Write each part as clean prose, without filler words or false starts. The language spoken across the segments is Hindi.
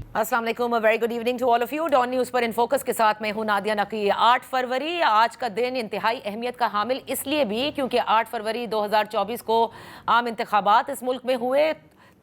अस्सलाम वालेकुम, very good evening to all of you. Dawn news पर इन फोकस के साथ मैं हूं नादिया नकी। 8 फरवरी आज का दिन इंतहाई अहमियत का हामिल इसलिए भी क्योंकि 8 फरवरी 2024 को आम इंतखाबात इस मुल्क में हुए।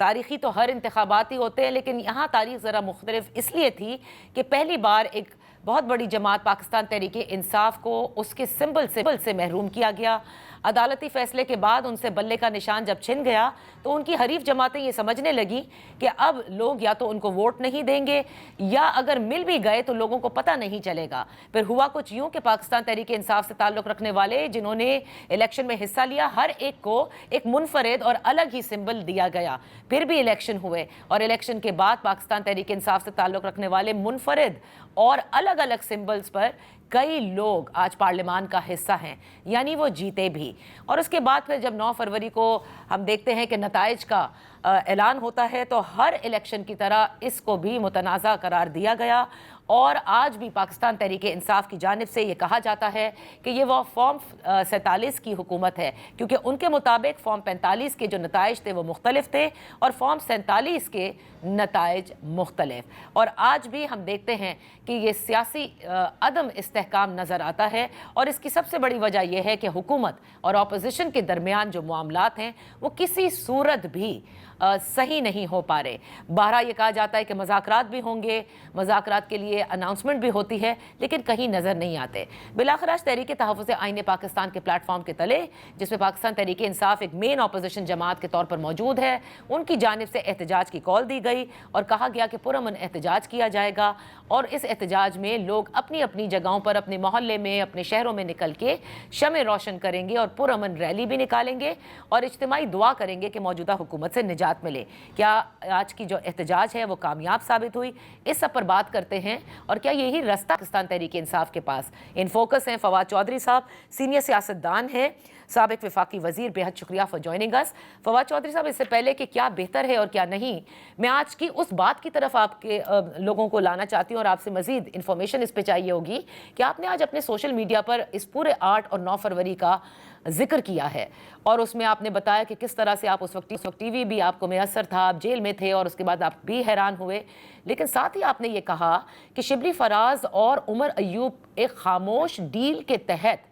तारीखी तो हर इंतखाबात ही होते हैं, लेकिन यहाँ तारीख ज़रा मुख्तलिफ इसलिए थी कि पहली बार एक बहुत बड़ी जमात पाकिस्तान तहरीक इंसाफ को उसके सिंबल से महरूम किया गया। अदालती फैसले के बाद उनसे बल्ले का निशान जब छिन गया तो उनकी हरीफ जमातें ये समझने लगी कि अब लोग या तो उनको वोट नहीं देंगे या अगर मिल भी गए तो लोगों को पता नहीं चलेगा। फिर हुआ कुछ यूं कि पाकिस्तान तहरीक इंसाफ से ताल्लुक़ रखने वाले जिन्होंने इलेक्शन में हिस्सा लिया, हर एक को एक मुनफरिद और अलग ही सिंबल दिया गया। फिर भी इलेक्शन हुए और इलेक्शन के बाद पाकिस्तान तहरीक इंसाफ से ताल्लुक़ रखने वाले मुनफरिद और अलग अलग सिंबल्स पर कई लोग आज पार्लियामान का हिस्सा हैं, यानी वो जीते भी। और उसके बाद फिर जब 9 फरवरी को हम देखते हैं कि नताइज का ऐलान होता है तो हर इलेक्शन की तरह इसको भी मुतनाज़ा करार दिया गया। और आज भी पाकिस्तान तहरीक इंसाफ की जानिब से ये कहा जाता है कि ये वो फॉर्म 47 की हुकूमत है, क्योंकि उनके मुताबिक फॉर्म 45 के जो नताइज थे वो मुख्तलिफ थे और फॉर्म 47 के नताइज मुख्तलिफ। और आज भी हम देखते हैं कि ये सियासी अदम इस्तेहकाम नज़र आता है और इसकी सबसे बड़ी वजह यह है कि हुकूमत और अपोजिशन के दरमियान जो मामलात हैं वो किसी सूरत भी सही नहीं हो पा रहे। बहरा ये कहा जाता है कि मुज़ाकरात भी होंगे, मुज़ाकरात के लिए अनाउंसमेंट भी होती है, लेकिन कहीं नज़र नहीं आते। बिलाखिर आज तहरीक तहफ़्फ़ुज़ आईन पाकिस्तान के प्लेटफॉर्म के तले, जिसमें पाकिस्तान तहरीक इंसाफ एक मेन अपोजिशन जमात के तौर पर मौजूद है, उनकी जानिब से एहतजाज की कॉल दी गई और कहा गया कि पुरअमन एहतजाज किया जाएगा। और इस एहतजाज में लोग अपनी अपनी जगहों पर, अपने मोहल्ले में, अपने शहरों में निकल के शमे रोशन करेंगे और पुरअमन रैली भी निकालेंगे और इज्तिमाई दुआ करेंगे कि मौजूदा हुकूमत से निजात मिले। क्या आज की जो एहतजाज है वो कामयाब साबित हुई? इस सब पर बात करते हैं। और क्या यही रास्ता पाकिस्तान तहरीक इंसाफ के पास? इन फोकस हैं फवाद चौधरी साहब, सीनियर सियासतदान हैं, साबिक वफाकी वजीर। बेहद शुक्रिया for joining us. Fawad Chaudhry साहब, इससे पहले कि क्या बेहतर है और क्या नहीं, मैं आज की उस बात की तरफ आपके लोगों को लाना चाहती हूँ और आपसे मजीद इंफॉर्मेशन इस पर चाहिए होगी कि आपने आज अपने सोशल मीडिया पर इस पूरे 8 और 9 फरवरी का जिक्र किया है और उसमें आपने बताया कि किस तरह से आप उस वक्त टीवी भी आपको मैसर था, आप जेल में थे और उसके बाद आप भी हैरान हुए। लेकिन साथ ही आपने ये कहा कि शिबली फराज और उमर अयूब एक खामोश डील के तहत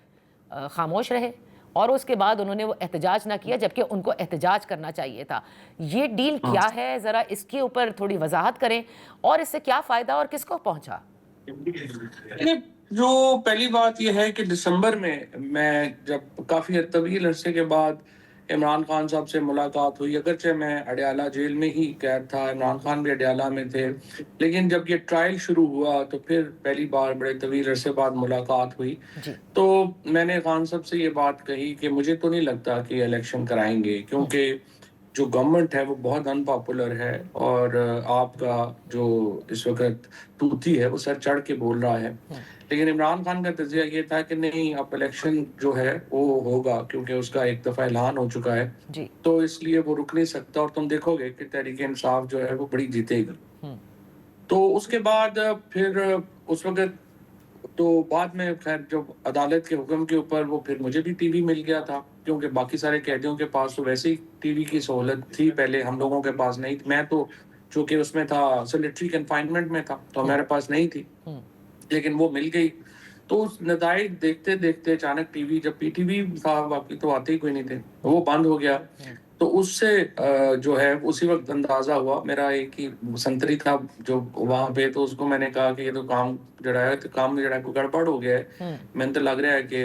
खामोश रहे और उसके बाद उन्होंने वो एहतजाज ना किया, जबकि उनको एहतजाज करना चाहिए था। ये डील क्या है, ज़रा इसके ऊपर थोड़ी वजाहत करें और इससे क्या फ़ायदा और किसको पहुंचा? जो पहली बात यह है कि दिसंबर में मैं जब काफ़ी तवील अरसे के बाद इमरान खान साहब से मुलाकात हुई, अगरचे मैं अडयाला जेल में ही कैद था, इमरान खान भी अडयाला में थे, लेकिन जब ये ट्रायल शुरू हुआ तो फिर पहली बार बड़े तवील अरसे बाद मुलाकात हुई। तो मैंने खान साहब से ये बात कही कि मुझे तो नहीं लगता कि इलेक्शन कराएंगे, क्योंकि जो गवर्नमेंट है वो बहुत अनपॉपुलर है और आपका जो इस वक्त तूती है वो सर चढ़ के बोल रहा है। लेकिन इमरान खान का तजिया ये था कि नहीं, अब इलेक्शन जो है वो होगा, क्योंकि उसका एक दफ़ा ऐलान हो चुका है जी। तो इसलिए वो रुक नहीं सकता और तुम देखोगे कि तहरीक इंसाफ जो है वो बड़ी जीतेगी। तो उसके बाद फिर उस वक्त तो बाद में खैर जब अदालत के हुक्म के ऊपर वो फिर मुझे भी टीवी मिल गया था, क्योंकि बाकी सारे कैदियों के पास तो वैसे ही टीवी की सहूलत थी, पहले हम लोगों के पास नहीं थी। मैं तो चूंकि उसमें था, सॉलिटरी कन्फाइनमेंट में था, तो मेरे पास नहीं थी, लेकिन वो मिल गई। तो उस नताइज देखते देखते अचानक टीवी, जब पीटीवी था बाकी तो आते ही कोई नहीं थे, वो बंद हो गया। तो उससे जो है उसी वक्त अंदाजा हुआ, मेरा एक ही संतरी था जो वहां पे, तो उसको मैंने कहा कि ये तो काम जड़ा है, तो काम जड़ा को गड़बड़ हो गया है, मैंने तो लग रहा है कि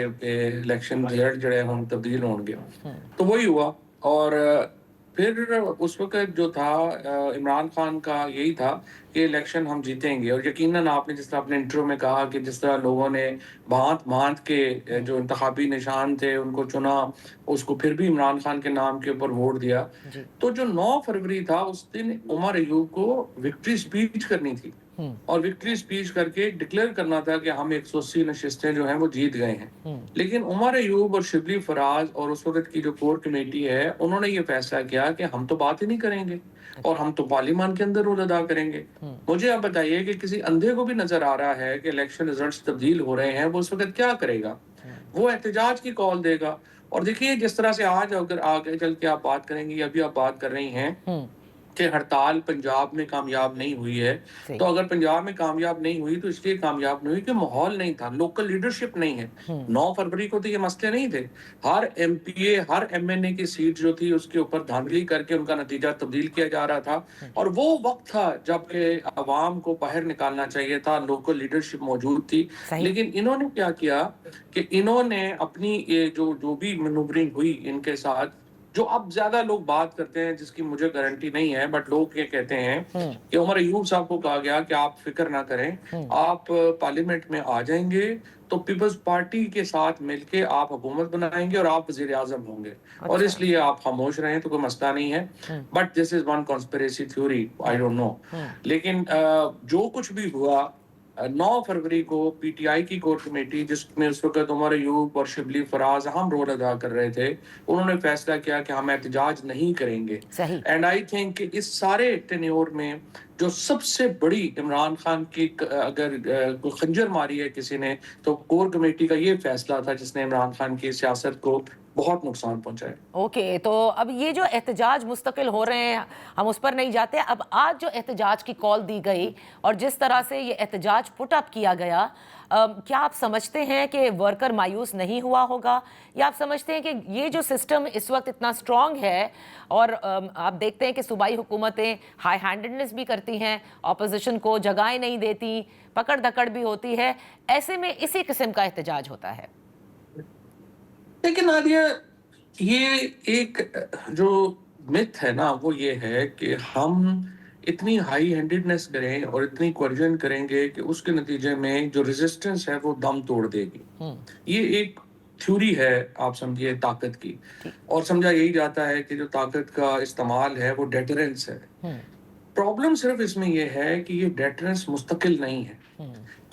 इलेक्शन रिजल्ट जड़े हम तब्दील होंगे। तो वही हुआ। और फिर उस वक्त जो था इमरान खान का यही था कि इलेक्शन हम जीतेंगे। और यकीनन आपने जिस तरह अपने इंट्रो में कहा कि जिस तरह लोगों ने भांत भांत के जो इंतखाबी निशान थे उनको चुना, उसको फिर भी इमरान खान के नाम के ऊपर वोट दिया। तो जो 9 फरवरी था उस दिन उमर अयूब को विक्ट्री स्पीच करनी थी और विक्ट्री स्पीच करके डिक्लेयर करना था कि हम 180 नशिस्तें जो हैं वो जीत गए हैं। लेकिन उमर अयूब और शिबली फराज और उस वक्त की जो कोर कमेटी है, उन्होंने ये फैसला किया कि हम तो बात ही नहीं करेंगे और हम तो पार्लियामान के अंदर रोल अदा करेंगे। मुझे आप बताइए कि किसी अंधे को भी नजर आ रहा है कि इलेक्शन रिजल्ट्स तब्दील हो रहे हैं, वो उस वक्त क्या करेगा? वो एहतजाज की कॉल देगा। और देखिए जिस तरह से आज अगर आगे चल के आप बात करेंगी, अभी आप बात कर रही हैं कि हड़ताल पंजाब में कामयाब नहीं हुई है। सही। तो अगर पंजाब में कामयाब नहीं हुई तो इसलिए कामयाब नहीं हुई कि माहौल नहीं था, लोकल लीडरशिप नहीं है। 9 फरवरी को तो ये मसले नहीं थे। हर एमपीए, हर एमएनए की सीट जो थी उसके ऊपर धांधली करके उनका नतीजा तब्दील किया जा रहा था। और वो वक्त था जबकि अवाम को बाहर निकालना चाहिए था, लोकल लीडरशिप मौजूद थी। सही। लेकिन इन्होंने क्या किया कि इन्होंने अपनी ये जो भी मैनूवरिंग हुई इनके साथ, जो अब ज्यादा लोग बात करते हैं जिसकी मुझे गारंटी नहीं है, बट लोग ये कहते हैं कि उमर अयूब साहब को कहा गया कि आप फिक्र ना करें, आप पार्लियामेंट में आ जाएंगे तो पीपल्स पार्टी के साथ मिलके आप हुकूमत बनाएंगे और आप वजीर आजम होंगे, और अच्छा। इसलिए आप खामोश रहें तो कोई मसला नहीं है। But this is one conspiracy theory, I don't know. लेकिन जो कुछ भी हुआ, 9 फरवरी को पीटीआई की कोर कमेटी, जिसमें उस वक्त उमर अयूब और शिबली फराज अहम रोल अदा कर रहे थे, उन्होंने फैसला किया कि हम एहतजाज नहीं करेंगे। सही। एंड आई थिंक कि इस सारे टेन्योर में जो सबसे बड़ी इमरान खान की अगर कोई खंजर मारी है किसी ने, तो कोर कमेटी का ये फैसला था जिसने इमरान खान की सियासत को बहुत नुकसान पहुंचाया। ओके, तो अब ये जो एहतजाज मुस्तकिल हो रहे हैं, हम उस पर नहीं जाते। अब आज जो एहतजाज की कॉल दी गई और जिस तरह से ये एहतजाज पुट अप किया गया, क्या आप समझते हैं कि वर्कर मायूस नहीं हुआ होगा, या आप समझते हैं कि ये जो सिस्टम इस वक्त इतना स्ट्रांग है और आप देखते हैं कि सूबाई हुकूमतें हाई हैंडेडनेस भी करती हैं, अपोजिशन को जगहें नहीं देती, पकड़ धकड़ भी होती है, ऐसे में इसी किस्म का एहतजाज होता है? लेकिन नादिया, ये एक जो मिथ है ना, वो ये है कि हम इतनी हाई हैंडेडनेस करें और इतनी क्वर्जन करेंगे कि उसके नतीजे में जो रेजिस्टेंस है वो दम तोड़ देगी। ये एक थ्योरी है, आप समझिए, ताकत की। और समझा यही जाता है कि जो ताकत का इस्तेमाल है वो डेटरेंस है। प्रॉब्लम सिर्फ इसमें यह है कि ये डेटरेंस मुस्तकिल नहीं है।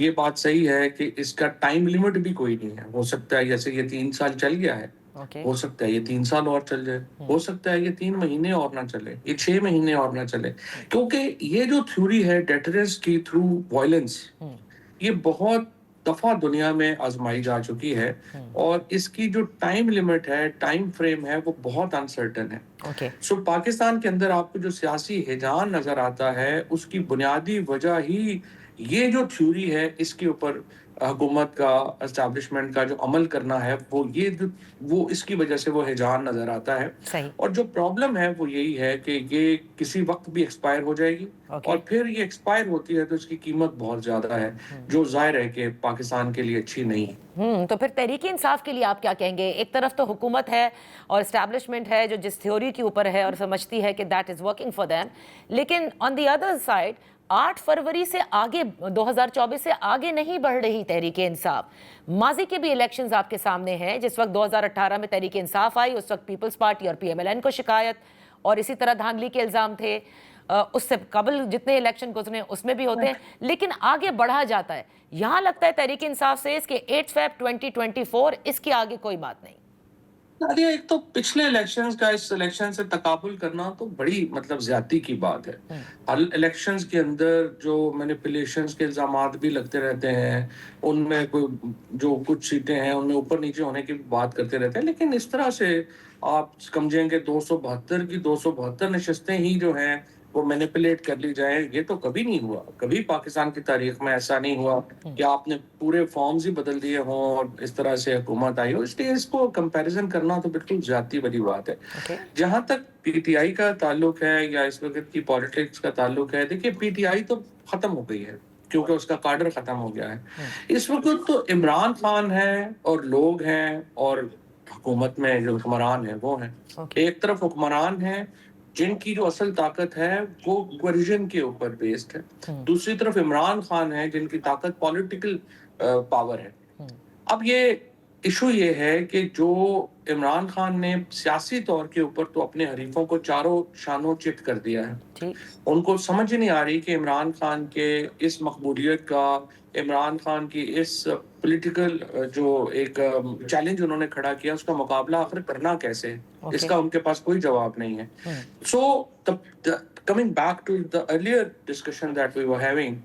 ये बात सही है कि इसका टाइम लिमिट भी कोई नहीं है। हो सकता है जैसे ये 3 साल चल गया है, हो सकता है ये 3 साल और चल जाए, हो सकता है ये 3 महीने और ना चले, ये 6 महीने और ना चले। क्योंकि ये जो थ्योरी है डेटरेंस की थ्रू वायलेंस, ये बहुत दफा दुनिया में आजमाई जा चुकी है, और इसकी जो टाइम लिमिट है, टाइम फ्रेम है, वो बहुत अनसर्टन है। सो पाकिस्तान के अंदर आपको जो सियासी हिजान नजर आता है, उसकी बुनियादी वजह ही ये जो थ्योरी है, इसके ऊपर हुकूमत का, एस्टैब्लिशमेंट का जो अमल करना है, वो इसकी वजह से वो हिजान नजर आता है। सही। और जो प्रॉब्लम है वो यही है कि ये किसी वक्त भी एक्सपायर हो जाएगी, और फिर ये एक्सपायर होती है तो इसकी कीमत बहुत ज्यादा है, जो जाहिर है कि पाकिस्तान के लिए अच्छी नहीं है। तो फिर तहरीक इंसाफ के लिए आप क्या कहेंगे? एक तरफ तो हुकूमत है और एस्टैब्लिशमेंट है जो जिस थ्योरी के ऊपर है और समझती है कि that is working for them, लेकिन ऑन द अदर साइड 8 फरवरी से आगे, 2024 से आगे नहीं बढ़ रही तहरीक इंसाफ। माजी के भी इलेक्शंस आपके सामने हैं। जिस वक्त 2018 में तहरीक इंसाफ आई, उस वक्त पीपल्स पार्टी और पीएमएलएन को शिकायत और इसी तरह धांधली के इल्जाम थे। उससे कबल जितने इलेक्शन गुजरे उसमें भी होते हैं, लेकिन आगे बढ़ा जाता है। यहाँ लगता है तहरीक इंसाफ से इसके 8 फेब 2024 इसके आगे कोई बात नहीं। नादिया, एक तो पिछले इलेक्शंस का इस इलेक्शन से तकाबुल करना तो बड़ी ज्यादती की बात है। हर इलेक्शंस के अंदर जो मैनिपुलेशंस के इल्जामात भी लगते रहते हैं, उनमें कोई जो कुछ सीटें हैं उनमें ऊपर नीचे होने की बात करते रहते हैं, लेकिन इस तरह से आप समझेंगे 272 की 272 नशस्तें ही जो हैं वो मैनिपुलेट कर ली जाए, ये तो कभी नहीं हुआ। कभी पाकिस्तान की तारीख में ऐसा नहीं हुआ कि आपने पूरे फॉर्म्स ही बदल दिए हों और इस तरह से हुकूमत आई हो। इसलिए इसको कंपैरिजन करना तो बिल्कुल ज्यादती वाली बात है। जहां तक पीटीआई का ताल्लुक है या इस वक्त की पॉलिटिक्स का ताल्लुक है, देखिए पीटीआई तो खत्म हो गई है क्योंकि उसका काडर खत्म हो गया है। इस वक्त तो इमरान खान है और लोग हैं, और हुकूमत में जो हुक्मरान है वो हैं। एक तरफ हुक्मरान है जिनकी जो असल ताकत है वो क्वर्जन के ऊपर बेस्ड है, दूसरी तरफ इमरान खान है जिनकी ताकत पॉलिटिकल पावर है। अब ये इशू ये है कि जो इमरान खान ने सियासी तौर के ऊपर तो अपने हरीफों को चारों शानों चित कर दिया है। उनको समझ नहीं आ रही कि इमरान खान के इस मकबूलियत का, इमरान खान की इस पॉलिटिकल जो एक चैलेंज उन्होंने खड़ा किया, उसका मुकाबला आखिर करना कैसे है, इसका उनके पास कोई जवाब नहीं है। So coming back to the earlier discussion that we were having,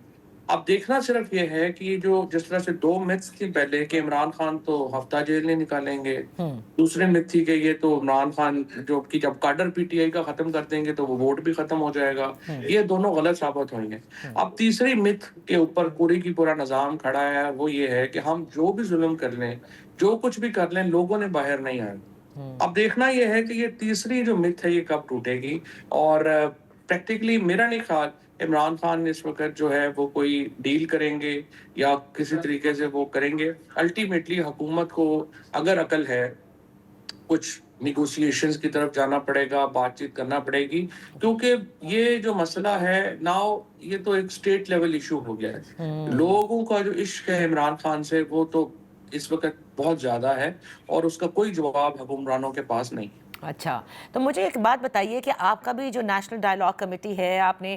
अब देखना सिर्फ ये है कि जो जिस तरह से 2 मिथ्स थी पहले कि इमरान खान तो हफ्ता जेल नहीं निकालेंगे। दूसरी मिथ थी कि ये तो इमरान खान जो कि जब काडर पीटीआई का खत्म कर देंगे तो वो वोट भी खत्म हो जाएगा। ये दोनों गलत साबित होंगे। अब तीसरी मिथ के ऊपर पूरी की पूरा निज़ाम खड़ा है, वो ये है कि हम जो भी जुल्म कर लें, जो कुछ भी कर लें, लोगों ने बाहर नहीं आना। अब देखना ये है कि ये तीसरी जो मिथ है ये कब टूटेगी। और प्रैक्टिकली मेरा नहीं ख्याल इमरान खान इस वक्त जो है वो कोई डील करेंगे या किसी तरीके से वो करेंगे। अल्टीमेटली हुकूमत को अगर अकल है, कुछ निगोशिएशंस की तरफ जाना पड़ेगा, बातचीत करना पड़ेगी, क्योंकि ये जो मसला है नाउ ये तो एक स्टेट लेवल इशू हो गया है। लोगों का जो इश्क है इमरान खान से वो तो इस वक्त बहुत ज्यादा है और उसका कोई जवाब हुक्मरानों के पास नहीं। अच्छा, तो मुझे एक बात बताइए कि आपका भी जो नेशनल डायलॉग कमेटी है, आपने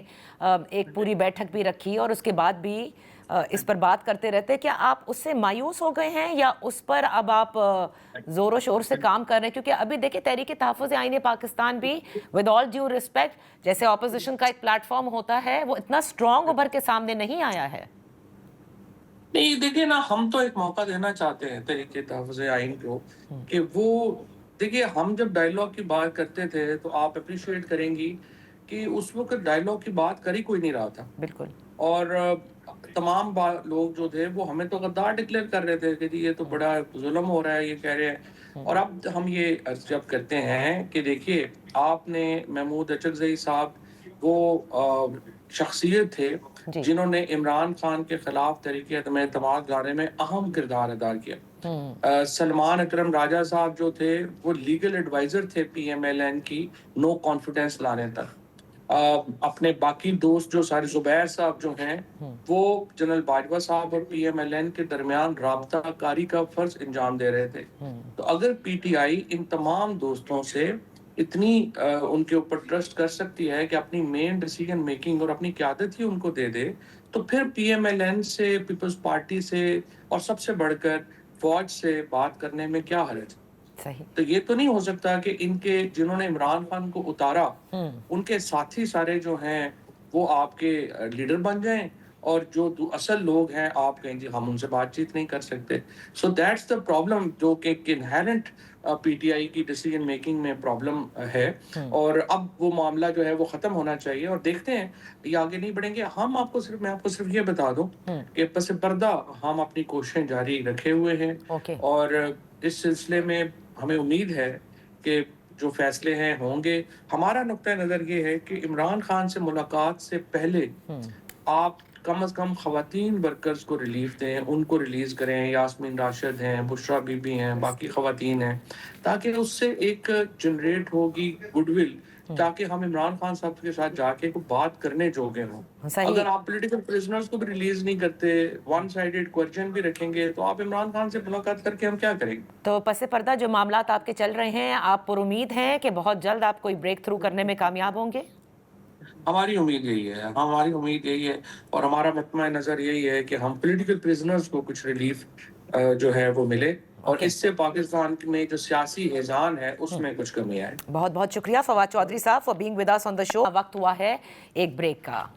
एक पूरी बैठक भी रखी और उसके बाद भी इस पर बात करते रहते, क्या आप उससे मायूस हो गए हैं या उस पर अब आप जोरों शोर से काम कर रहे हैं? क्योंकि अभी देखिए तहरीक तहफ़्फ़ुज़ आईन पाकिस्तान भी विद ऑल ड्यू रिस्पेक्ट जैसे ऑपोजिशन का एक प्लेटफॉर्म होता है वो इतना स्ट्रॉन्ग उभर के सामने नहीं आया है। नहीं देखिए ना, हम तो एक मौका देना चाहते हैं तहरीक तहफ़्फ़ुज़ आइन को कि वो देखिए, हम जब डायलॉग की बात करते थे तो आप अप्रिशिएट करेंगी कि उस वक्त डायलॉग की बात कर ही कोई नहीं रहा था। बिल्कुल। और तमाम लोग जो थे वो हमें तो गद्दार डिक्लेयर कर रहे थे कि जी ये तो बड़ा जुल्म हो रहा है, ये कह रहे हैं। और अब हम ये जब करते हैं कि देखिए, आपने महमूद अचकज़ई साहब वो शख्सियत थे जी। जिन्होंने इमरान खान के खिलाफ तहरीक एतमाद लाने में अहम किरदार अदा किया। सलमान अकरम राजा साहब जो थे वो लीगल एडवाइजर थे पीएमएलएन की नो कॉन्फिडेंस लाने तक। अपने बाकी दोस्त जो सारे जुबैर साहब जो हैं वो जनरल बाजवा साहब और पीएमएलएन के दरमियान राबता कारी का फर्ज अंजाम दे रहे थे। तो अगर पीटीआई इन तमाम दोस्तों से इतनी उनके ऊपर ट्रस्ट कर सकती है कि अपनी मेन डिसीजन मेकिंग और अपनी क़यादत ही उनको दे दे, तो फिर पीएमएलएन से, पीपल्स पार्टी से और सबसे बढ़कर फौज से बात करने में क्या हर्ज? सही। तो ये तो नहीं हो सकता कि इनके जिन्होंने इमरान खान को उतारा उनके साथी सारे जो हैं वो आपके लीडर बन जाएं और जो असल लोग हैं आप कहें जी हम उनसे बातचीत नहीं कर सकते। सो दैट्स द प्रॉब्लम जो कि इनहेरेंट पीटीआई की डिसीजन मेकिंग में प्रॉब्लम है। और अब वो मामला जो है वो खत्म होना चाहिए और देखते हैं ये आगे नहीं बढ़ेंगे। मैं आपको सिर्फ ये बता दूं कि पस पर्दा हम अपनी कोशिशें जारी रखे हुए हैं। ओके। और इस सिलसिले में हमें उम्मीद है कि जो फैसले हैं होंगे। हमारा नुक्ता नज़र ये है कि इमरान खान से मुलाकात से पहले आप कम से कम ख़वातीन वर्कर्स को रिलीफ दें, उनको रिलीज़ करें। यास्मीन राशिद हैं, बुशरा बीबी हैं, बाकी ख़वातीन हैं, ताकि उससे एक जनरेट होगी गुडविल, ताकि हम इमरान खान साहब के साथ जाके कोई बात करने जोगे हों। सही। अगर आप पॉलिटिकल प्रिजनर्स को भी रिलीज नहीं करते, वन साइडेड क्वेश्चन भी रखेंगे, तो आप इमरान खान से मुलाकात करके हम क्या करेंगे? तो पसे पर्दा जो मामलात आपके चल रहे हैं, आप पर उम्मीद हैं कि बहुत जल्द आप कोई ब्रेक थ्रू करने में कामयाब होंगे? हमारी उम्मीद यही है, हमारी उम्मीद यही है और हमारा मकमा नज़र यही है कि हम पॉलिटिकल प्रिजनर्स को कुछ रिलीफ जो है वो मिले और इससे पाकिस्तान में जो सियासी हैजान है उसमें कुछ कमी आए। बहुत बहुत शुक्रिया फवाद चौधरी साहब for being with us on the show. वक्त हुआ है एक ब्रेक का।